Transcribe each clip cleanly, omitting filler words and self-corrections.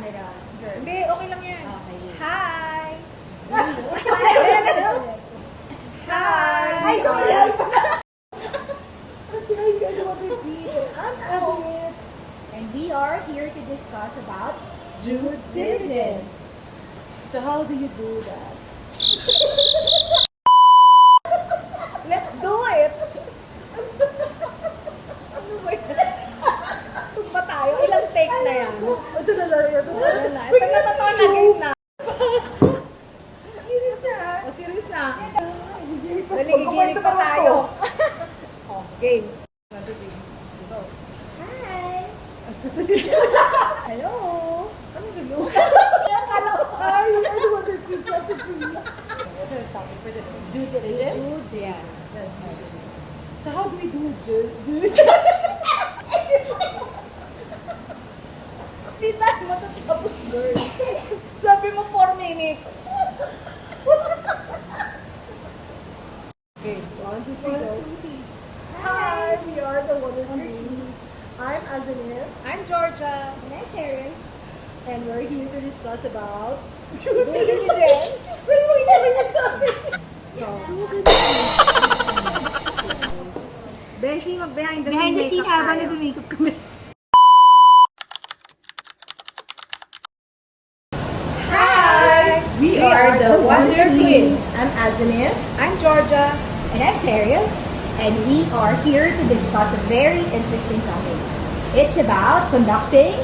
camera. Girl. Hindi, okay lang yan. Okay. Hi! Hi! Hi! Ay, sorry! Kasi hi, guys, what repeat. I'm Asinit. And we are here to discuss about Due diligence. So how do you do that? Let's do it! Ano ba yan? Tumba tayo. Ilang take na yan? Ito na lang. Ito na. Ito na totoo na game na. Serious na? O, serious na. Hi! Naligigilig pa tayo. Oh, game. Hello! Ano gulo? Akala ko, ay, I don't want to repeat something to you. What's our topic for today? Due diligence? Yeah. So how do we do due Hindi tayo matatapos, girl. Sabi mo 4 minutes. Okay, 1, 2, 3, go. Hi, we are the Wonder Queens. I'm Azinir. I'm Georgia. And I'm Sharon. And we're here to discuss about due diligence. So, Beshi, mag-behind the scene habang nag-makeup kami. hi! We are the Wonder Queens. I'm Azinir. I'm Georgia. And I'm Sharon. And we are here to discuss a very interesting topic. It's about conducting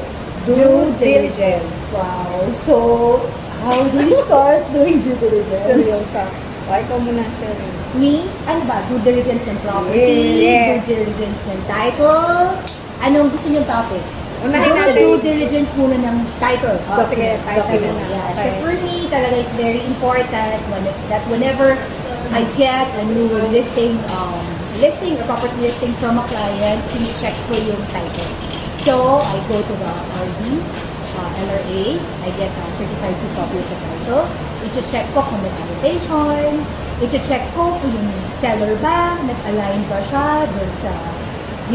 due diligence. Wow. So, how do we start doing due diligence? Seryosa. Why ka muna, Sharon? Me, ano ba? Due diligence ng property, Yeah. due diligence ng title. Anong gusto niyong topic? Unahin Siguro natin. due diligence muna ng title. Sige, title Documents, na. yeah. So Okay. for me, talaga it's very important that whenever I get a new listing or property listing from a client, check ko yung title. So, I go to the RD, LRA, I get a certified true copy of the title. I-check ko kung may annotation. I-check ko kung yung seller ba, nag-align ba siya dun sa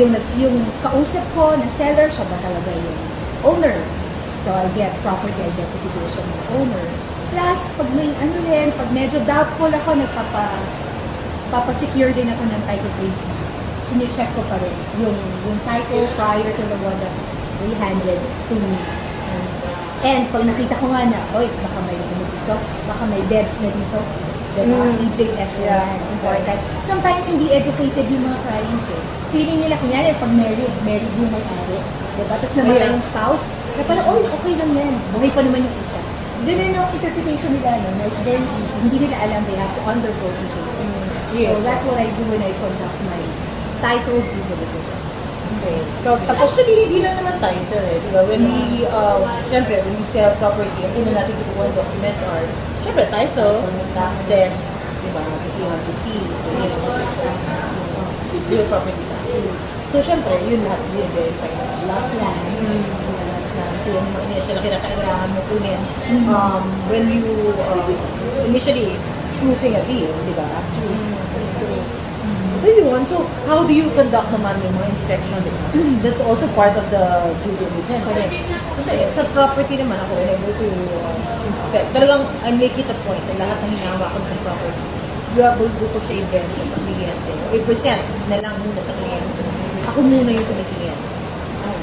yung kausap ko na seller, siya ba talaga yung owner. So, I get property identification ng owner. Plus, pag may pag medyo doubtful ako, papasecure din ako ng title page. Sine-check ko pa rin yung title prior to the one that we handed to me. And pag nakita ko nga na, baka may dito, baka may deads na dito. Diba? EJS na yan, important. Sometimes hindi educated yung mga clients eh. Feeling nila, kunyari, pag married yung may-ari, diba? Tapos namatay yung spouse, na parang, okay lang yan. Buhay pa naman yung isa. Doon rin yung interpretation nila, no? Na it's very easy. Hindi nila alam, they have to undergo EJS. Yes. So that's what I do when I conduct my title due diligence. Okay. So, actually, hindi lang naman title eh. Diba? When we, syempre, when we sell property, ang una natin kinukuha documents are, syempre, title, tax debt, diba? You have the seal, so yun ang real property tax. So, syempre, yun lahat, yun verify na. Lot plan. So, yung mga initial na kailangan mo kunin when you initially choosing a deal, diba? So yun, so how do you conduct naman yung mga inspection, diba? That's also part of the due diligence. So sa property naman ako, when I go to inspect, talagang I make it a point na lahat ng hinahawakan ng property, you have to ko siya i-benta sa kliyente. I-present na lang muna sa kliyente. Ako muna yung tumitingin.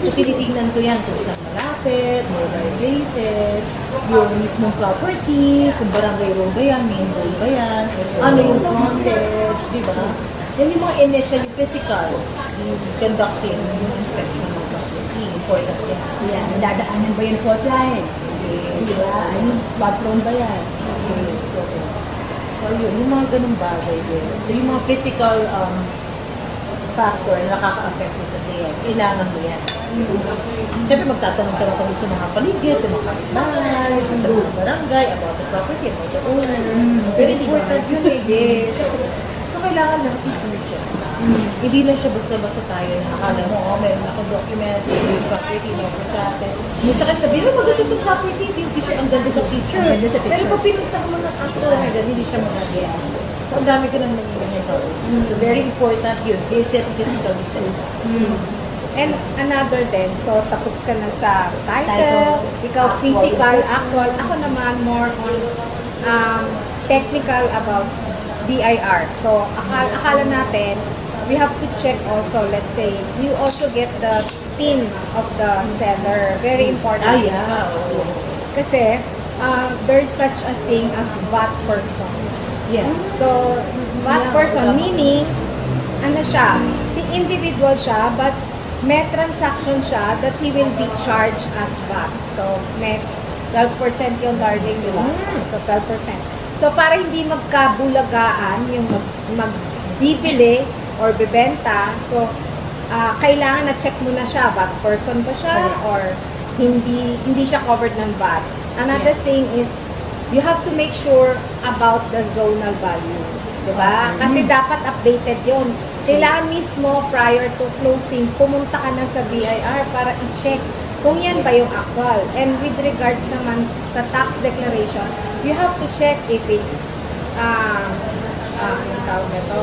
So tinitignan ko yan kung saan malapit, nearby places, yung mismong property, kung barangay road ba yan, main road ba yan, ano yung frontage, di ba? Yan yung mga initial physical conducting yung inspection ng property. Important yan. Yeah, nadadaanan ba yung fault line? Okay. Di ba? Flood prone ba yan? Okay. So yun, yung mga ganung bagay din. So yung mga physical factor na nakaka-affect sa sales, kailangan mo yan. Siyempre magtatanong ka kami sa mga paligid, sa mga kapitbahay, sa mga barangay, about the property, about the owner. Very important yun eh. Yes. So kailangan lang i-search yan. Hindi lang siya basta-basta tayo na akala mo, meron ako document, yung property, no, process. Minsan ka sabihin, maganda itong property, yung picture, ang ganda sa picture. Ang ganda sa picture. Pero pag pinunta mo ng ako, hindi siya mag-guess. So, ang dami ko nang naging ganito. So very important yun, visit physically siya. And another din, so tapos ka na sa title, Title, ikaw actual, physical, description. actual. Ako naman more on technical about BIR. So akala natin, we have to check also, let's say, you also get the tin of the seller. Very important. Ah, yeah. Oo. Kasi there's such a thing as VAT person. Yeah. So, VAT Yeah, person, wala. meaning, ano siya, si individual siya, but may transaction siya that he will be charged as VAT. So, may 12% yung darling, di ba? So, 12%. So, para hindi magkabulagaan yung magbibili or bibenta, so, kailangan na-check mo na siya, VAT person ba siya, Correct. or hindi siya covered ng VAT. Another thing is, you have to make sure about the zonal value. Diba? Kasi dapat updated yon. Kailangan mismo prior to closing, pumunta ka na sa BIR para i-check kung yan ba yung actual. And with regards naman sa tax declaration, you have to check if it's anong tawag nito?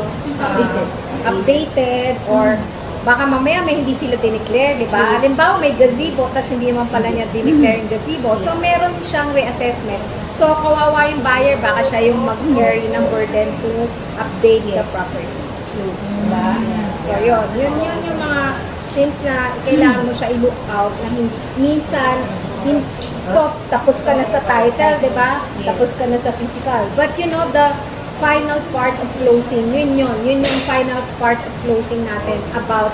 Updated or baka mamaya may hindi sila dineclare, di ba? Halimbawa may gazebo, tapos hindi naman pala niya dineclare yung gazebo. So, meron siyang reassessment. So, kawawa yung buyer, baka siya yung mag-carry ng burden to update the property. Diba? So, yun yung mga things na kailangan mo siya i-look out na minsan, so, tapos ka na sa title, di ba? Tapos ka na sa physical. But you know, the final part of closing, yun yung final part of closing natin about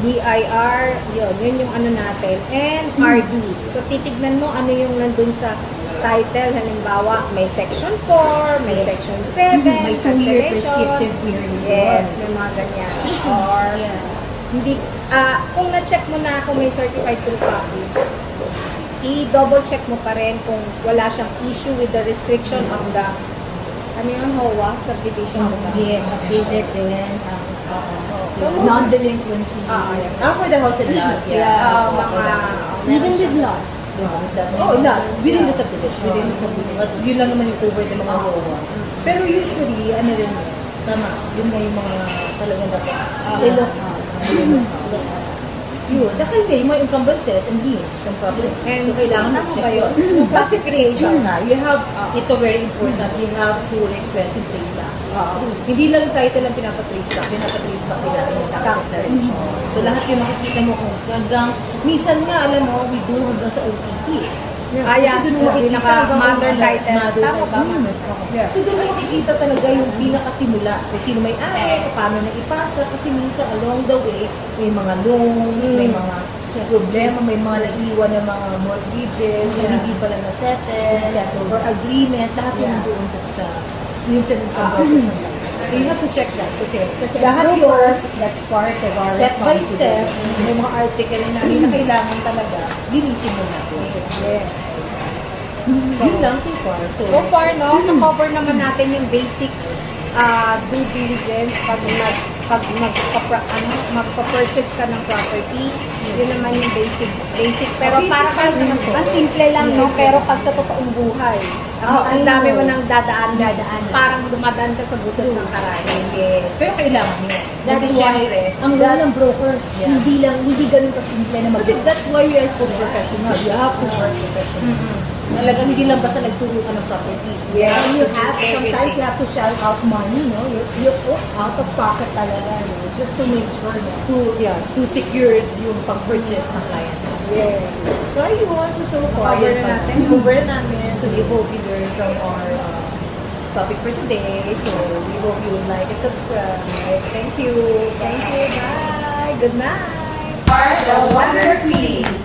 BIR, yun yung ano natin, and RD. So, titignan mo ano yung nandun sa title, halimbawa, may section 4, may Yes. section 7, May 2-year cancellation. prescriptive period. Yes, may mga ganyan. Or, Yeah. hindi, kung na-check mo na kung may certified true copy, i-double check mo pa rin kung wala siyang issue with the restriction of the HOA subdivision. Yes, updated din. So, Non-delinquency. yeah. For the house and lot, yeah. Even with lots. Oh, lots. Within the subdivision. Within the subdivision. At yun lang naman yung cover ng mga ROA. Pero usually, ano rin yun? Tama. Yun na yung mga talagang dapat. Ilok. Yun. Saka hindi, yung mga encumbrances and liens ng properties. And So, kailangan tama check ba yun? yun. Yung classification. You have, ito very important, you have to request yung trace back. Hindi lang title ang pinapatrace back din natin yung tax declaration. So lahat yung makikita mo kung hanggang, minsan nga, alam mo, we do hanggang sa OCP. Yeah. Kasi doon mo makikita hanggang Mother OCP. title. Mother Tama. title. So doon mo makikita talaga yung pinakasimula. Kung sino may ari, paano na ipasa. Kasi minsan along the way, may mga loans, may mga problema, may mga naiwan na mga mortgages na hindi pala na-settle or agreement. Lahat yung doon kasi sa minsan yung process ng lahat. So you have to check that kasi lahat yun, That's part of our step by step, responsibility. may mga article na kailangan talaga, linisin mo natin. Yes. Yun lang so far. So far, no, na-cover naman natin yung basic due diligence pag magpa-purchase ka ng property. Yun naman yung basic. Pero para ang simple lang, no? Pero pag sa totoong buhay, ang dami mo nang dadaan. Parang dumadaan ka sa butas ng karayom. Yes. Pero kailangan yun. That's Kasi why, syempre, ang role ng brokers, hindi ganun kasimple na kasi that's why we are full professional. You have to work professional. Talagang hindi lang basta nagturo ka ng property. Yeah, sometimes you have to shell out money, no? You're out of pocket talaga, no? Just to make sure na. To secure yung pag-purchase ng client. Yeah. So ayun, so far, Cover na natin. Cover na namin. So we hope you learn from our topic for today. So we hope you like and subscribe. Thank you. Bye. Good night. The Wonder Queens.